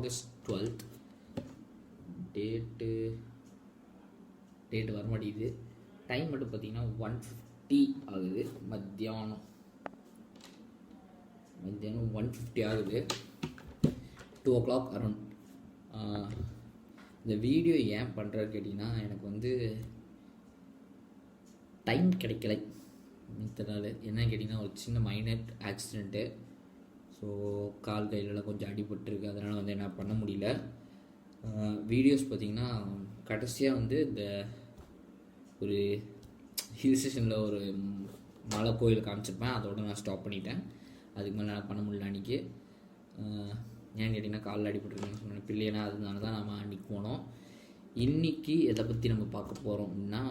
August 12th. Date வரமாட்டேங்குது. Time மட்டும் பார்த்தீங்கன்னா 1:50 ஆகுது. மத்தியானம் 1:50 ஆகுது. 2 o'clock அரௌண்ட். இந்த வீடியோ ஏன் பண்ணுறது கேட்டிங்கன்னா, எனக்கு வந்து டைம் கிடைக்கலை மித்தனால. என்னன்னு கேட்டிங்கன்னா, ஒரு சின்ன மைனர் ஆக்சிடெண்ட்டு. ஸோ கால் கையிலலாம் கொஞ்சம் அடிபட்டுருக்கு. அதனால் வந்து என்ன பண்ண முடியல. வீடியோஸ் பார்த்திங்கன்னா கடைசியாக வந்து இந்த ஒரு ஹில் ஸ்டேஷனில் ஒரு மலை கோயில் காமிச்சிருப்பேன். அதோடு நான் ஸ்டாப் பண்ணிட்டேன். அதுக்கு மேலே நான் பண்ண முடியல அன்றைக்கி. ஏன்னு கேட்டிங்கன்னா, காலில் அடிபட்டுருக்குன்னு சொன்னேன் பிள்ளைனா. அதனால தான் நம்ம அன்றைக்கி போனோம். இன்றைக்கி எதை பற்றி நம்ம பார்க்க போகிறோம் அப்படின்னா,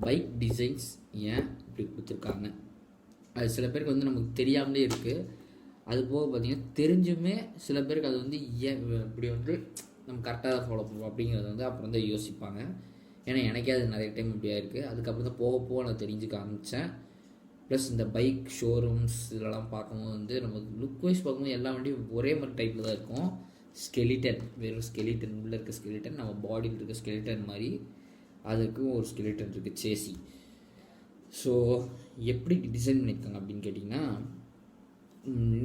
பைக் டிசைன்ஸ் ஏன் இப்படி கொடுத்துருக்காங்க. அது சில பேருக்கு வந்து நமக்கு தெரியாமலே இருக்குது. அது போக பார்த்திங்கன்னா தெரிஞ்சுமே சில பேருக்கு அது வந்து ஏன் இப்படி வந்து நம்ம கரெக்டாக தான் ஃபாலோ பண்ணுவோம் அப்படிங்கிறத வந்து அப்புறம் தான் யோசிப்பாங்க. ஏன்னா எனக்கே அது நிறைய டைம் இப்படியா இருக்குது. அதுக்கப்புறம் தான் போக நான் தெரிஞ்சுக்க ஆரம்பித்தேன். ப்ளஸ் இந்த பைக் ஷோரூம்ஸ் இதெல்லாம் பார்க்கும்போது வந்து நமக்கு லுக் வைஸ் பார்க்கும்போது எல்லா வண்டியும் ஒரே மாதிரி டைப்பில் தான் இருக்கும். ஸ்கெலிட்டன், வெறும் ஸ்கெலிட்டன், உள்ளே இருக்க ஸ்கெலிட்டன், நம்ம பாடியில் இருக்க ஸ்கெலிட்டன் மாதிரி அதுக்கும் ஒரு ஸ்கெலிட்டன் இருக்குது, சேசி. ஸோ எப்படி டிசைன் பண்ணியிருக்காங்க அப்படின்னு கேட்டிங்கன்னா,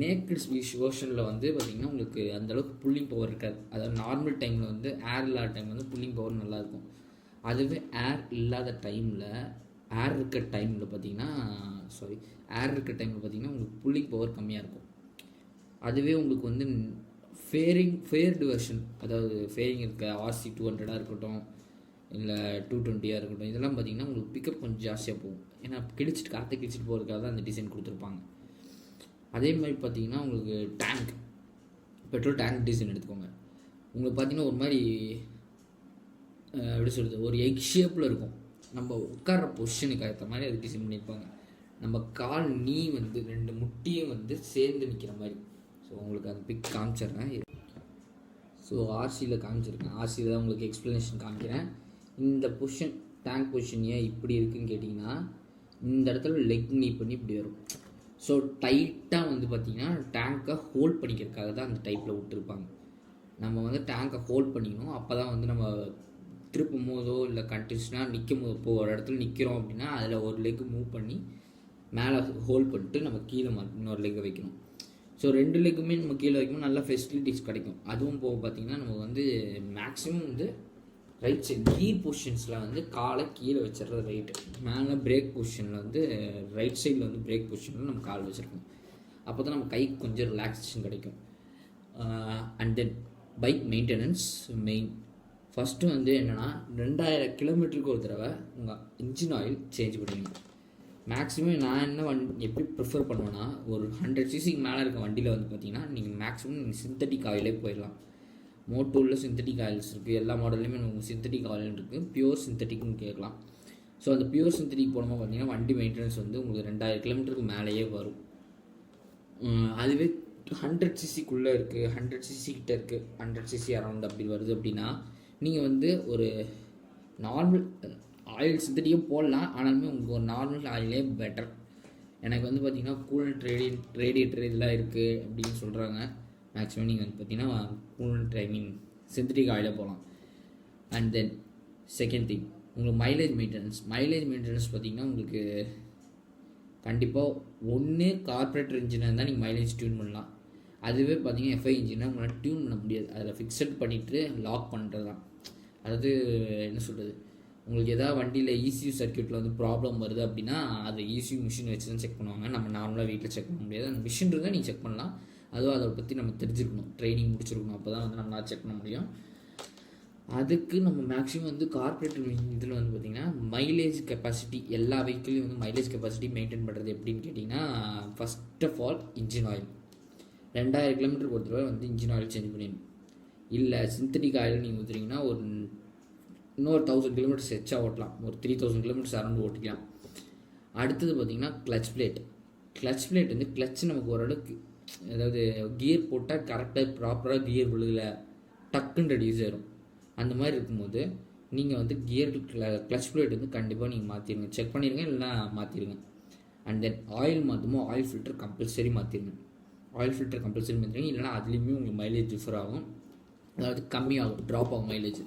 நேக்கட் வெர்ஷனில் வந்து பார்த்திங்கன்னா உங்களுக்கு அந்தளவுக்கு புல்லிங் பவர் இருக்காது. அதாவது நார்மல் டைமில் வந்து ஏர் இல்லாத டைமில் வந்து புல்லிங் பவர் நல்லாயிருக்கும். அதுவே ஏர் இல்லாத டைமில், ஏர் இருக்க டைமில் பார்த்திங்கன்னா உங்களுக்கு புல்லிங் பவர் கம்மியாக இருக்கும். அதுவே உங்களுக்கு வந்து ஃபேர்டு வெர்ஷன், அதாவது ஃபேரிங் இருக்க RC 200 இருக்கட்டும், இல்லை 220 இருக்கட்டும், இதெல்லாம் பார்த்திங்கன்னா உங்களுக்கு பிக்கப் கொஞ்சம் ஜாஸ்தியாக போகும். ஏன்னா காற்றை கிழிச்சிட்டு போகிறதுக்காக தான் அந்த டிசைன் கொடுத்துருப்பாங்க. அதே மாதிரி பார்த்திங்கன்னா உங்களுக்கு பெட்ரோல் டேங்க் டிசைன் எடுத்துக்கோங்க. உங்களுக்கு பார்த்திங்கன்னா ஒரு மாதிரி எப்படி சொல்கிறது, ஒரு எக் ஷேப்பில் இருக்கும். நம்ம உட்கார்ற பொசிஷனுக்கு ஏற்ற மாதிரி அது டிசைன் பண்ணியிருப்பாங்க. நம்ம கால் நீ வந்து 2 முட்டியும் வந்து சேர்ந்து நிற்கிற மாதிரி. ஸோ உங்களுக்கு அந்த பிக் காமிச்சிட்றேன். ஸோ RCயில் காமிச்சிருக்கேன். RCயில் தான் உங்களுக்கு எக்ஸ்ப்ளனேஷன் காமிக்கிறேன். இந்த பொசிஷன், டேங்க் பொசிஷன் ஏன் இப்படி இருக்குதுன்னு கேட்டிங்கன்னா, இந்த இடத்துல லெக் நீ பண்ணி இப்படி வரும். ஸோ டைட்டாக வந்து பார்த்திங்கன்னா டேங்கை ஹோல்ட் பண்ணிக்கிறதுக்காக தான் அந்த டைப்பில் விட்டுருப்பாங்க. நம்ம வந்து டேங்கை ஹோல்ட் பண்ணிக்கணும். அப்போ தான் வந்து நம்ம திருப்பும் போதோ இல்லை கண்டினியூஸ்னாக நிற்கும் போது, இப்போ ஒரு இடத்துல நிற்கிறோம் அப்படின்னா அதில் ஒரு லெக் மூவ் பண்ணி மேலே ஹோல்ட் பண்ணிட்டு நம்ம கீழே இன்னொரு லெக்கை வைக்கணும். ஸோ 2 லெக்குமே நம்ம கீழே வைக்கணும், நல்ல ஃபெசிலிட்டிஸ் கிடைக்கும். அதுவும் போக பார்த்திங்கன்னா நம்ம வந்து மேக்ஸிமம் வந்து ரைட் சைட் கீர் பொசிஷன்ஸில் வந்து காலை கீழே வச்சிடுறது ரைட்டு. மேலே பிரேக் பொசிஷனில் வந்து ரைட் சைடில் வந்து பிரேக் பொசிஷனில் நம்ம கால் வச்சுருக்கோம். அப்போ தான் நம்ம கைக்கு கொஞ்சம் ரிலாக்ஸேஷன் கிடைக்கும். And then bike maintenance main. First வந்து என்னென்னா, 2000 கிலோமீட்டருக்கு ஒரு தடவை உங்கள் இன்ஜின் ஆயில் சேஞ்ச் பண்ணிக்கணும். மேக்ஸிமம் நான் என்ன எப்படி ப்ரிஃபர் பண்ணுவேன்னா, ஒரு 100 cc மேலே இருக்க வண்டியில் வந்து பார்த்திங்கன்னா நீங்கள் மேக்ஸிமம் சிந்தட்டிக் ஆயிலே போயிடலாம். மோட்டோவில் சிந்தட்டிக் ஆயில்ஸ் இருக்குது. எல்லா மாடல்லையுமே நமக்கு சிந்தட்டிக் ஆயில் இருக்குது. பியூர் சிந்தட்டிக்னு கேட்கலாம். ஸோ அந்த பியூர் சிந்தட்டிக் போடும்போது பார்த்திங்கன்னா வண்டி மெயின்டெனன்ஸ் வந்து உங்களுக்கு 2000 கிலோமீட்டருக்கு மேலேயே வரும். அதுவே 100 cc இருக்குது, 100 cc கிட்ட இருக்குது, 100 cc அரௌண்ட் அப்படி வருது அப்படின்னா நீங்கள் வந்து ஒரு நார்மல் ஆயில் சிந்தட்டிக்கும் போடலாம். ஆனாலுமே உங்களுக்கு ஒரு நார்மல் ஆயிலே பெட்டர். எனக்கு வந்து பார்த்திங்கன்னா கூலண்ட் ரேடியேட்டர் இதெல்லாம் இருக்குது அப்படின்னு சொல்கிறாங்க. மேக்ஸிமம் நீங்கள் வந்து பார்த்திங்கன்னா கூலண்ட் சிந்தட்டிக் ஆயிலே போகலாம். அண்ட் தென் செகண்ட் திங், உங்களுக்கு மைலேஜ் மெயின்டெனன்ஸ் பார்த்திங்கன்னா உங்களுக்கு கண்டிப்பாக ஒன்று கார்பரேட்டர் இன்ஜினாக இருந்தால் நீங்கள் மைலேஜ் டியூன் பண்ணலாம். அதுவே பார்த்திங்கன்னா FI இன்ஜினாக உங்களால் டியூன் பண்ண முடியாது. அதில் ஃபிக்ஸட் பண்ணிவிட்டு லாக் பண்ணுறது தான். அதாவது என்ன சொல்கிறது, உங்களுக்கு எதாவது வண்டியில் ECU சர்க்யூட்டில் வந்து ப்ராப்ளம் வருது அப்படின்னா அது ECU மிஷின் வச்சு தான் செக் பண்ணுவாங்க. நம்ம நார்மலாக வீட்டில் செக் பண்ண முடியாது. அந்த மிஷின் இருந்தால் நீங்கள் செக் பண்ணலாம். அதுவும் அதை பற்றி நம்ம தெரிஞ்சுருக்கணும், ட்ரைனிங் முடிச்சிருக்கணும். அப்போ தான் வந்து நம்மளால் செக் பண்ண முடியும். அதுக்கு நம்ம மேக்ஸிமம் வந்து கார்பரேட்டர் இதில் வந்து பார்த்திங்கன்னா மைலேஜ் கெப்பாசிட்டி, எல்லா வெஹிக்கிளையும் வந்து மைலேஜ் கெப்பாசிட்டி மெயின்டைன் பண்ணுறது எப்படின்னு கேட்டிங்கன்னா, first of all engine oil 2000 கிலோமீட்டருக்கு ஒரு தடவை வந்து இன்ஜின் ஆயில் சேஞ்ச் பண்ணிடணும். இல்லை சிந்தட்டிக் ஆயில் நீங்கள் ஊற்றுறீங்கன்னா ஒரு இன்னொரு 1000 கிலோமீட்டர்ஸ் எச்சா ஓட்டலாம். ஒரு 3000 கிலோமீட்டர்ஸ் அரௌண்ட் ஓட்டிக்கலாம். அடுத்தது பார்த்திங்கன்னா கிளச் பிளேட் வந்து கிளச் நமக்கு ஓரளவுக்கு, அதாவது கியர் போட்டால் கரெக்டாக ப்ராப்பராக கியர் விழுகலை, டக்குன்னு ரெடியூஸ் ஆயிரும். அந்த மாதிரி இருக்கும்போது நீங்கள் வந்து கிளச் பிளேட் வந்து கண்டிப்பாக நீங்கள் மாற்றிடுங்க. செக் பண்ணிடுங்க, இல்லைனா மாற்றிடுங்க. அண்ட் தென் ஆயில் மாற்றுமோ ஆயில் ஃபில்டர் கம்பல்சரி மாற்றிடுங்க. ஆயில் ஃபில்டர் கம்பல்சரி மாற்றிங்க. இல்லைனா அதுலேயுமே உங்களுக்கு மைலேஜ் டிஃபர் ஆகும், அதாவது கம்மியாகும், ட்ராப் ஆகும் mileage.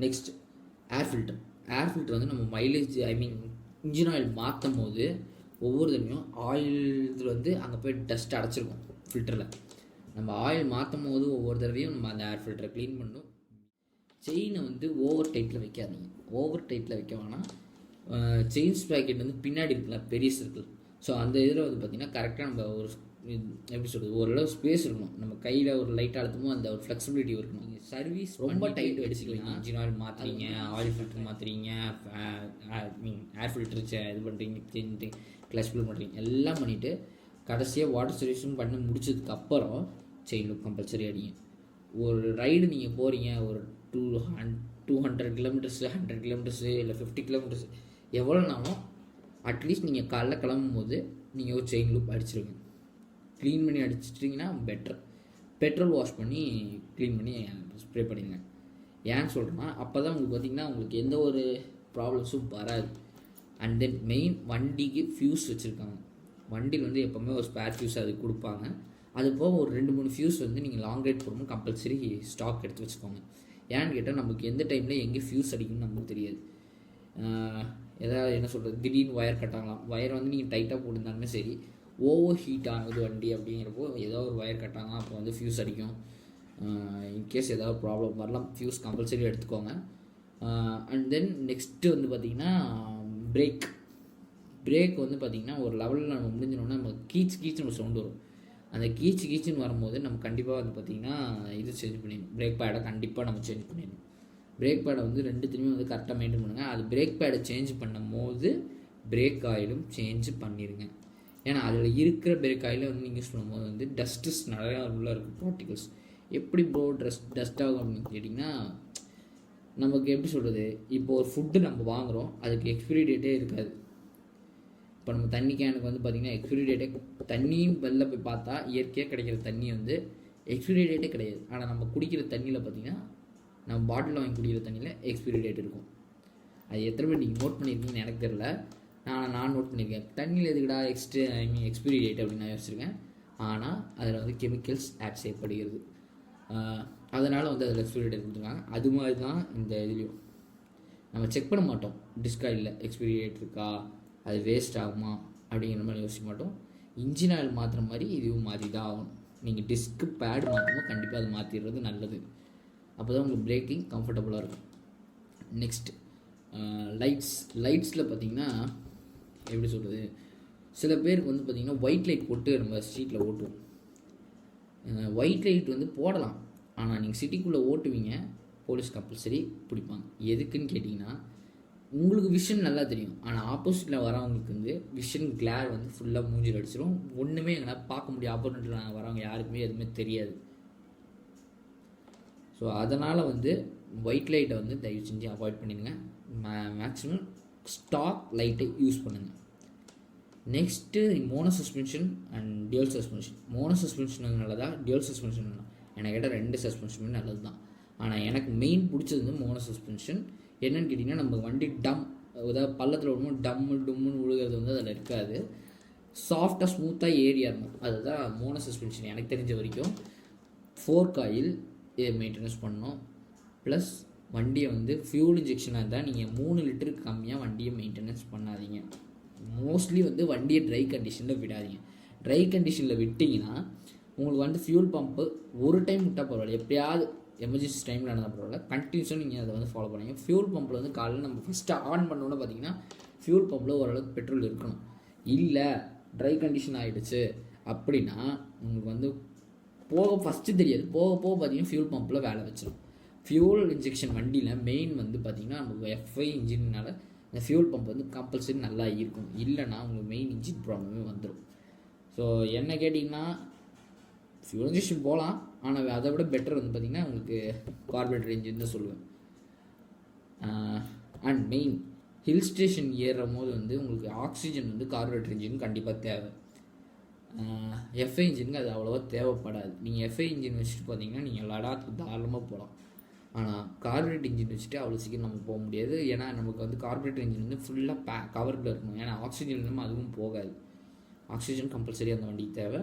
Next air filter. Air filter வந்து நம்ம மைலேஜ் இன்ஜின் ஆயில் மாற்றும் போது ஒவ்வொரு தடவையும் ஆயில் இதில் வந்து அங்கே போய் டஸ்ட் அடைச்சிருக்கும் ஃபில்டரில். நம்ம ஆயில் மாற்றும் போது ஒவ்வொரு தடவையும் நம்ம அந்த ஏர் ஃபில்டரை க்ளீன் பண்ணணும். செயினை வந்து ஓவர் டைட்டில் வைக்காதீங்க. ஓவர் டைட்டில் வைக்க வேணாம். செயின் ஸ்ப்ராக்கெட் வந்து பின்னாடி இருக்குல்ல, பெரிய சர்க்கிள், ஸோ அந்த இதில் வந்து பார்த்திங்கன்னா கரெக்டாக நம்ம ஒரு எப்படி சொல்கிறது, ஓரளவு ஸ்பேஸ் இருக்கணும். நம்ம கையில் ஒரு லைட்டாக அழுத்தமோ அந்த ஒரு ஃப்ளெக்சிபிலிட்டி இருக்கணும். நீங்கள் சர்வீஸ் ரொம்ப டைட் அடிச்சுக்கலாம். இன்ஜின் ஆயில் மாற்றுறீங்க, ஆயில் ஃபில்டர் மாற்றுறீங்க, ஏர் ஃபில்டர் இது பண்ணுறீங்க, கிளச் ஃபில் பண்ணுறீங்க, எல்லாம் பண்ணிவிட்டு கடைசியாக வாட்டர் சர்வீஸும் பண்ணி முடிச்சதுக்கப்புறம் செயின் லுக் கம்பல்சரி அடிங்க. ஒரு ரைடு நீங்கள் போகிறீங்க, ஒரு 200 கிலோமீட்டர்ஸு, 100 கிலோமீட்டர்ஸு, இல்லை 50 கிலோமீட்டர்ஸ், எவ்வளோனாலும் அட்லீஸ்ட் நீங்கள் காலைல கிளம்பும் போது நீங்கள் ஒரு செயின் லூப் அடிச்சிருங்க. க்ளீன் பண்ணி அடிச்சிட்டிங்கன்னா பெட்டர். பெட்ரோல் வாஷ் பண்ணி க்ளீன் பண்ணி ஸ்ப்ரே பண்ணிடுங்க. ஏன்னு சொல்கிறேன்னா அப்போ தான் உங்களுக்கு பார்த்திங்கன்னா உங்களுக்கு எந்த ஒரு ப்ராப்ளம்ஸும் வராது. அண்ட் தென் மெயின், வண்டிக்கு ஃபியூஸ் வச்சுருக்காங்க. வண்டியில் வந்து எப்போவுமே ஒரு ஸ்பேர் ஃபியூஸ் அது கொடுப்பாங்க. அது போக ஒரு 2-3 ஃபியூஸ் வந்து நீங்கள் லாங் ரைட் போகும்போது கம்பல்சரி ஸ்டாக் எடுத்து வச்சுக்கோங்க. ஏன்னு கேட்டால் நமக்கு எந்த டைமில் எங்கே ஃபியூஸ் அடிக்கும்னு நமக்கு தெரியாது. எதாவது என்ன சொல்கிறது, திடீர்னு ஒயர் கட்டாங்களாம். ஒயர் வந்து நீங்கள் டைட்டாக போட்டிருந்தாலுமே சரி, ஓவர் ஹீட் ஆகுது வண்டி அப்படிங்கிறப்போ ஏதோ ஒரு ஒயர் கட்டாங்களாம், அப்போ வந்து ஃபியூஸ் அடிக்கும். இன்கேஸ் ஏதாவது ப்ராப்ளம் வரலாம், ஃபியூஸ் கம்பல்சரி எடுத்துக்கோங்க. அண்ட் தென் நெக்ஸ்ட்டு வந்து பார்த்திங்கன்னா பிரேக் வந்து பார்த்திங்கன்னா ஒரு லெவலில் நம்ம முடிஞ்சினோன்னா நம்ம கீச்சுன்னு ஒரு சவுண்டு வரும். அந்த கீச்சுன்னு வரும்போது நம்ம கண்டிப்பாக வந்து பார்த்திங்கன்னா இது சேஞ்ச் பண்ணிடணும். பிரேக் பேடை கண்டிப்பாக நம்ம சேஞ்ச் பண்ணிடணும். பிரேக் பேடை வந்து ரெண்டுத்துலேயுமே வந்து கரெக்டாக மெயின்டைன் பண்ணுங்கள். அது பிரேக் பேடை சேஞ்ச் பண்ணும் போது பிரேக் ஆயிலும் சேஞ்ச் பண்ணிடுங்க. ஏன்னா அதில் இருக்கிற பிரேக் ஆயிலை வந்து நீங்கள் யூஸ் பண்ணும்போது வந்து டஸ்ட்ஸ் நிறையா உள்ளே இருக்குது, பார்ட்டிகல்ஸ். எப்படி டஸ்ட் ஆகும் அப்படின்னு கேட்டிங்கன்னா, நமக்கு எப்படி சொல்கிறது, இப்போ ஒரு ஃபுட்டு நம்ம வாங்குகிறோம், அதுக்கு எக்ஸ்பிரி டேட்டே இருக்காது. இப்போ நம்ம தண்ணி கேனுக்கு வந்து பார்த்திங்கன்னா எக்ஸ்பிரி டேட்டே, தண்ணியும் வெளில போய் பார்த்தா இயற்கையாக கிடைக்கிற தண்ணி வந்து எக்ஸ்பிரி டேட்டே கிடையாது. ஆனால் நம்ம குடிக்கிற தண்ணியில் பார்த்திங்கன்னா, நம்ம பாட்டிலில் வாங்கி குடிக்கிற தண்ணியில் எக்ஸ்பிரி டேட் இருக்கும். அது எத்தனை பேர் நீங்கள் நோட் பண்ணியிருக்கீங்கன்னு எனக்கு தெரில. நான் நோட் பண்ணியிருக்கேன். தண்ணியில் எதுக்குடா எக்ஸ்பிரி டேட் அப்படின்னு நான் யோசிச்சிருக்கேன். ஆனால் அதில் வந்து கெமிக்கல்ஸ் ஆட் செய்யப்படுகிறது. அதனால் வந்து அதில் எக்ஸ்பிரி டேட் கொடுத்துருக்காங்க. அது மாதிரி தான் இந்த இதுலேயும் நம்ம செக் பண்ண மாட்டோம். டிஸ்காயில் எக்ஸ்பிரி டேட் இருக்கா, அது வேஸ்ட் ஆகுமா அப்படிங்கிற மாதிரி யோசிக்க மாட்டோம். இன்ஜின் ஆயில் மாற்றுற மாதிரி இதுவும் மாற்றி தான் ஆகணும். நீங்கள் டிஸ்க்கு பேட் மாற்றும்போது கண்டிப்பாக அது மாற்றிடுறது நல்லது. அப்போ தான் உங்களுக்கு பிரேக்கிங் கம்ஃபர்டபுளாக இருக்கும். நெக்ஸ்ட் லைட்ஸில் பார்த்திங்கன்னா எப்படி சொல்கிறது, சில பேருக்கு வந்து பார்த்திங்கன்னா ஒயிட் லைட் போட்டு நம்ம ஸ்ட்ரீட்டில் ஓட்டுவோம். ஒயிட் லைட் வந்து போடலாம், ஆனால் நீங்கள் சிட்டிக்குள்ளே ஓட்டுவீங்க, போலீஸ் கம்பல்சரி பிடிப்பாங்க. எதுக்குன்னு கேட்டிங்கன்னா, உங்களுக்கு விஷன் நல்லா தெரியும், ஆனால் ஆப்போசிட்டில் வரவங்களுக்கு வந்து விஷன் கிளேர் வந்து ஃபுல்லாக மூஞ்சில் அடிச்சிடும். ஒன்றுமே எங்களால் பார்க்க முடியும். ஆப்போசிட்டில் வரவங்க யாருக்குமே எதுவுமே தெரியாது. ஸோ அதனால் வந்து ஒயிட் லைட்டை வந்து தயவு செஞ்சு அவாய்ட் பண்ணிடுங்க. மேக்ஸிமம் ஸ்டாக் லைட்டை யூஸ் பண்ணுங்கள். Next mono suspension and dual suspension. Mono suspension நல்லதா, டியூல் சஸ்பென்ஷன் எனக்கு கேட்டால் 2 சஸ்பென்ஷனுமே நல்லது தான். ஆனால் எனக்கு மெயின் பிடிச்சது வந்து மோனோ சஸ்பென்ஷன். என்னென்னு கேட்டிங்கன்னா, நம்ம வண்டி அதாவது பள்ளத்தில் விடும்போது டும்முன்னு விழுகிறது வந்து அதில் இருக்காது. சாஃப்டாக ஸ்மூத்தாக ஏரியா இருக்கும். அதுதான் மோனோ சஸ்பென்ஷன் எனக்கு தெரிஞ்ச வரைக்கும். 4 காயில் மெயின்டெனன்ஸ் பண்ணணும். ப்ளஸ் வண்டியை வந்து ஃபியூல் இன்ஜெக்ஷனாக இருந்தால் நீங்கள் 3 லிட்டருக்கு கம்மியாக வண்டியை மெயின்டெனன்ஸ் பண்ணாதீங்க. மோஸ்ட்லி வந்து வண்டியை ட்ரை கண்டிஷனில் விடாதீங்க. ட்ரை கண்டிஷனில் விட்டிங்கன்னா உங்களுக்கு வந்து ஃபியூல் பம்பு ஒரு டைம் விட்டால் பரவாயில்ல, எப்பயாவது எமர்ஜென்சி டைமில் நடந்தால் பரவாயில்ல, கண்டினியூஸாக நீங்கள் அதை வந்து ஃபாலோ பண்ணுங்க. ஃபியூல் பம்பில் வந்து காலையில் நம்ம ஃபஸ்ட்டு ஆன் பண்ணோன்னு பார்த்தீங்கன்னா ஃபியூல் பம்பில் ஓரளவுக்கு பெட்ரோல் இருக்கணும். இல்லை ட்ரை கண்டிஷன் ஆகிடுச்சு அப்படின்னா உங்களுக்கு வந்து ஃபஸ்ட்டு தெரியாது, போக பார்த்தீங்கன்னா ஃபியூல் பம்பில் வேலை வச்சிடும். ஃபியூல் இன்ஜெக்ஷன் வண்டியில் மெயின் வந்து பார்த்திங்கன்னா நமக்கு எஃப்ஐ இன்ஜின்னால இந்த ஃபியூல் பம்ப் வந்து கம்பல்சரி நல்லா இருக்கும். இல்லைனா உங்களுக்கு மெயின் இன்ஜின் ப்ராப்ளமே வந்துடும். ஸோ என்ன கேட்டிங்கன்னா, ஃபியூல் இன்ஜெக்ஷன் போகலாம், ஆனால் அதை விட பெட்டர் வந்து பார்த்திங்கன்னா உங்களுக்கு கார்பரேட்டர் இன்ஜின் தான் சொல்லுவேன். அண்ட் மெயின் ஹில் ஸ்டேஷன் ஏறும் போது வந்து உங்களுக்கு ஆக்சிஜன் வந்து கார்பரேட்டர் இன்ஜின் கண்டிப்பாக தேவை. எஃப்ஐ இன்ஜினுக்கு அது அவ்வளோவா தேவைப்படாது. நீங்கள் எஃப்ஐ இன்ஜின் வச்சுட்டு பார்த்தீங்கன்னா நீங்கள் லடாக்கு தாராளமாக போகலாம். ஆனால் கார்பரேட் இன்ஜின் வச்சுட்டு அவ்வளோ சீக்கிரம் நம்ம போக முடியாது. ஏன்னா நமக்கு வந்து கார்பரேட்டர் இன்ஜின் வந்து ஃபுல்லாக கவர்டில் இருக்கணும். ஏன்னா ஆக்சிஜன் இல்லாமல் அதுவும் போகாது. ஆக்சிஜன் கம்பல்சரி அந்த வண்டிக்கு தேவை.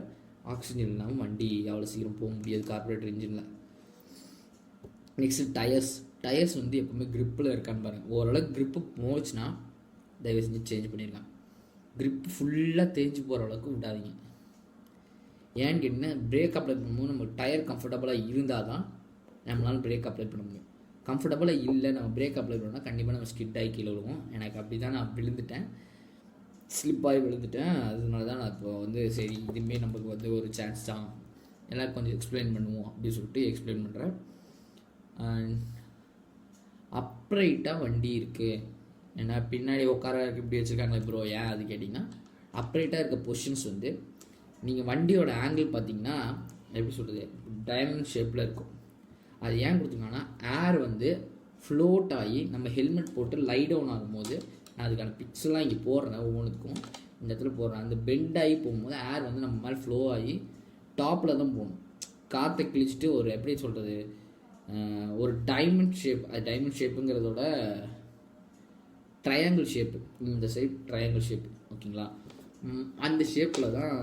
ஆக்சிஜன் இல்லாமல் வண்டி அவ்வளோ சீக்கிரம் போக முடியாது கார்பரேட்டர் இன்ஜினில். நெக்ஸ்ட்டு டயர்ஸ் வந்து எப்போவுமே க்ரிப்பில் இருக்கான்னு பாருங்கள். ஓரளவுக்கு க்ரிப்பு போச்சுன்னா தயவு செஞ்சு சேஞ்ச் பண்ணிடலாம். க்ரிப்பு ஃபுல்லாக தேஞ்சு போகிற அளவுக்கு விடாதீங்க. ஏன்னு கேட்டிங்கன்னா பிரேக் அப்ளை பண்ணும்போது நம்ம டயர் கம்ஃபர்டபுளாக இருந்தால் தான் நம்மளால் பிரேக் அப்ளை பண்ண முடியும். கம்ஃபர்டபுளாக இல்லை, நம்ம பிரேக் அப்ளை பண்ணோம்னா கண்டிப்பாக நம்ம ஸ்கிட் ஆகி கீழே விழுவோம். எனக்கு அப்படி தான் நான் விழுந்துட்டேன், ஸ்லிப்பாகி விழுந்துட்டேன். அதனால தான் நான் இப்போ வந்து சரி இதுவுமே நமக்கு வந்து ஒரு சான்ஸ் தான், எல்லாருக்கும் கொஞ்சம் எக்ஸ்பிளைன் பண்ணுவோம் அப்படின்னு சொல்லிட்டு எக்ஸ்பிளைன் பண்ணுறேன். அப்ரைட்டாக வண்டி இருக்குது, ஏன்னா பின்னாடி உட்கார இப்படி வச்சுருக்காங்க ப்ரோ, ஏன் அது கேட்டிங்கன்னா அப்ரைட்டாக இருக்க பொசிஷன்ஸ் வந்து நீங்கள் வண்டியோட ஆங்கிள் பார்த்தீங்கன்னா எப்படி சொல்கிறது, டைமண்ட் ஷேப்பில் இருக்கும். அது ஏன் கொடுத்துருக்காங்கன்னா ஏர் வந்து ஃப்ளோட் ஆகி நம்ம ஹெல்மெட் போட்டு லை டவுன் ஆகும்போது, நான் அதுக்கான பிக்ஸ்லாம் இங்கே போடுறேன், ஒவ்வொன்றுக்கும் இந்த இடத்துல போடுறேன். அந்த பெண்ட் ஆகி போகும்போது ஏர் வந்து நம்ம மேலே ஃப்ளோ ஆகி டாப்பில் தான் போகணும். காற்றை கிழிச்சிட்டு ஒரு எப்படி சொல்கிறது, ஒரு டைமண்ட் ஷேப், அது டைமண்ட் ஷேப்புங்கிறதோட ட்ரையாங்கிள் ஷேப்பு, இந்த சைட் ட்ரையாங்கிள் ஷேப்பு ஓகேங்களா, அந்த ஷேப்பில் தான்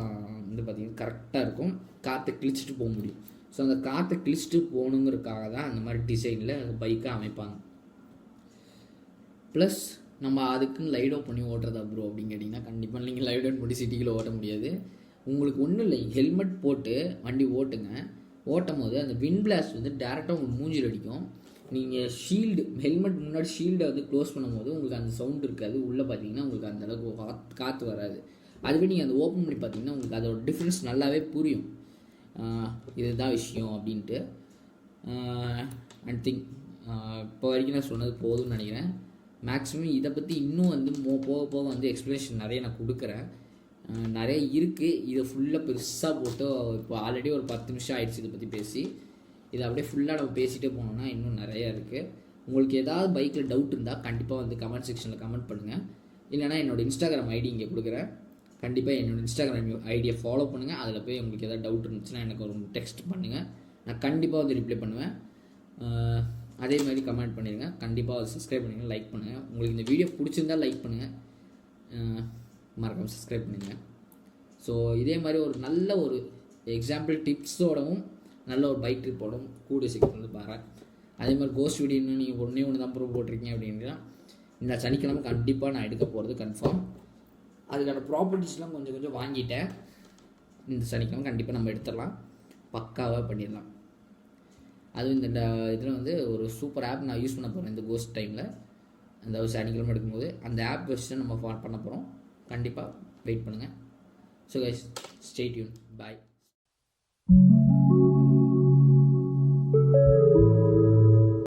வந்து பார்த்திங்கன்னா கரெக்டாக இருக்கும், காற்றை கிழிச்சிட்டு போக முடியும். ஸோ அந்த காற்றை கிழிச்சிட்டு போகணுங்கிறதுக்காக தான் அந்த மாதிரி டிசைனில் பைக்கை அமைப்பாங்க. ப்ளஸ் நம்ம அதுக்குன்னு லைட் அவுட் பண்ணி ஓட்டுறதா ப்ரோ அப்படின்னு கேட்டிங்கன்னா கண்டிப்பாக நீங்கள் லைட் அவுட் பண்ணி சிட்டிக்குள்ளே ஓட்ட முடியாது. உங்களுக்கு ஒன்றும் இல்லை, ஹெல்மெட் போட்டு வண்டி ஓட்டுங்க. ஓட்டும் போது அந்த விண்ட் பிளாஸ்ட் வந்து டேரெக்டாக உங்களுக்கு மூஞ்சில் அடிக்கும். நீங்கள் ஷீல்டு, ஹெல்மெட் முன்னாடி ஷீல்டை வந்து க்ளோஸ் பண்ணும்போது உங்களுக்கு அந்த சவுண்ட் இருக்காது, உள்ளே பார்த்தீங்கன்னா உங்களுக்கு அந்தளவுக்கு காற்று வராது. அதுவே நீங்கள் அந்த ஓப்பன் பண்ணி பார்த்தீங்கன்னா உங்களுக்கு அதோட டிஃப்ரென்ஸ் நல்லாவே புரியும். இதுதான் விஷயம் அப்படின்ட்டு. அண்ட் திங்க் இப்போ வரைக்கும் நான் சொன்னது போதும்னு நினைக்கிறேன். மேக்ஸிமம் இதை பற்றி இன்னும் வந்து போக போக வந்து எக்ஸ்ப்ளனேஷன் நிறைய நான் கொடுக்குறேன், நிறைய இருக்குது. இதை ஃபுல்லாக பெருசாக போட்டு இப்போ ஆல்ரெடி ஒரு 10 நிமிஷம் ஆகிடுச்சு இதை பற்றி பேசி. இதை அப்படியே ஃபுல்லாக நம்ம பேசிகிட்டே போனோம்னா இன்னும் நிறையா இருக்குது. உங்களுக்கு ஏதாவது பைக்கில் டவுட் இருந்தால் கண்டிப்பாக வந்து கமெண்ட் செக்ஷனில் கமெண்ட் பண்ணுங்கள். இல்லைனா என்னோடய இன்ஸ்டாகிராம் ஐடி இங்கே கொடுக்குறேன், கண்டிப்பாக என்னோடய இன்ஸ்டாகிராம் ஐடியை ஃபாலோ பண்ணுங்கள். அதில் போய் உங்களுக்கு எதாவது டவுட் இருந்துச்சுன்னா எனக்கு ஒரு டெக்ஸ்ட் பண்ணுங்கள், நான் கண்டிப்பாக வந்து ரிப்ளை பண்ணுவேன். அதே மாதிரி கமெண்ட் பண்ணிடுங்க, கண்டிப்பாக சப்ஸ்கிரைப் பண்ணுங்கள், லைக் பண்ணுங்கள். உங்களுக்கு இந்த வீடியோ பிடிச்சிருந்தால் லைக் பண்ணுங்கள், மறக்காமல் சப்ஸ்கிரைப் பண்ணுங்கள். ஸோ இதே மாதிரி ஒரு நல்ல ஒரு எக்ஸாம்பிள் டிப்ஸோடவும் நல்ல ஒரு பைக் ட்ரிப்போடவும் கூடிய சீக்கிரம் வந்து பாருங்கள். அதே மாதிரி கோஸ்ட் வீடியோ இன்னும் நீங்கள் ஒன்று தான் ப்ரூவ் போட்டிருக்கீங்க அப்படின்னா இந்த சனிக்கிழமை கண்டிப்பாக நான் எடுக்க போகிறது கன்ஃபார்ம். அதுக்கான ப்ராப்பர்ட்டிஸ்லாம் கொஞ்சம் கொஞ்சம் வாங்கிட்டேன், இந்த சனிக்கிழமை கண்டிப்பாக நம்ம எடுத்துடலாம், பக்காவாக பண்ணிடலாம். அதுவும் இந்த இதில் வந்து ஒரு சூப்பர் ஆப் நான் யூஸ் பண்ண போகிறேன் இந்த கோஸ்ட் டைமில், அந்த ஒரு சனிக்கிழமை எடுக்கும்போது அந்த ஆப் வச்சு நம்ம பண்ண போகிறோம். கண்டிப்பாக வெயிட் பண்ணுங்கள். ஸோ கைஸ், ஸ்டே டியூன், பாய்.